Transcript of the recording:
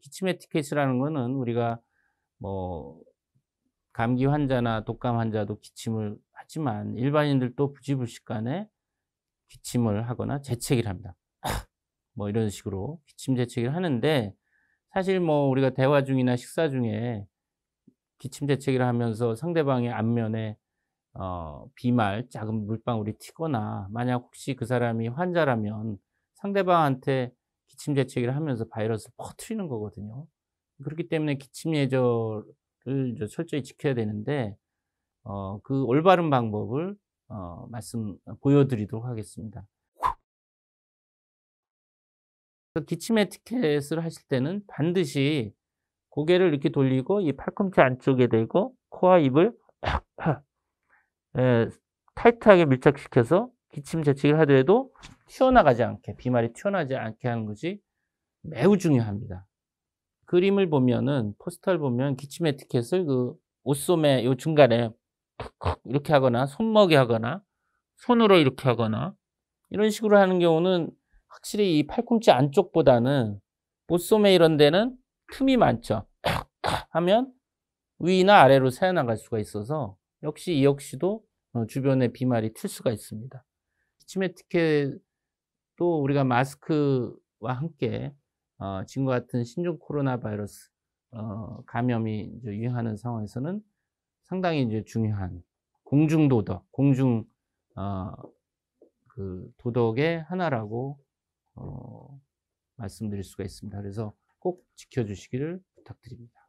기침 에티켓이라는 거는 우리가 뭐 감기 환자나 독감 환자도 기침을 하지만 일반인들도 부지불식간에 기침을 하거나 재채기를 합니다. 뭐 이런 식으로 기침 재채기를 하는데, 사실 뭐 우리가 대화 중이나 식사 중에 기침 재채기를 하면서 상대방의 안면에 비말, 작은 물방울이 튀거나, 만약 혹시 그 사람이 환자라면 상대방한테 기침 재채기를 하면서 바이러스를 퍼뜨리는 거거든요. 그렇기 때문에 기침 예절을 이제 철저히 지켜야 되는데, 그 올바른 방법을 보여 드리도록 하겠습니다. 기침 에티켓을 하실 때는 반드시 고개를 이렇게 돌리고 이 팔꿈치 안쪽에 대고 코와 입을 예, 타이트하게 밀착시켜서 기침 재채기를 하더라도 튀어나가지 않게, 비말이 튀어나가지 않게 하는 것이 매우 중요합니다. 그림을 보면은, 포스터를 보면 기침 에티켓을 그 옷소매 요 중간에 이렇게 하거나 손목에 하거나 손으로 이렇게 하거나 이런 식으로 하는 경우는 확실히 이 팔꿈치 안쪽보다는 옷소매 이런 데는 틈이 많죠. 하면 위나 아래로 새어나갈 수가 있어서 이 역시도 주변에 비말이 튈 수가 있습니다. 기침 에티켓도 우리가 마스크와 함께 지금과 같은 신종 코로나 바이러스 감염이 이제 유행하는 상황에서는 상당히 이제 중요한 공중 도덕, 공중 그 도덕의 하나라고 말씀드릴 수가 있습니다. 그래서 꼭 지켜주시기를 부탁드립니다.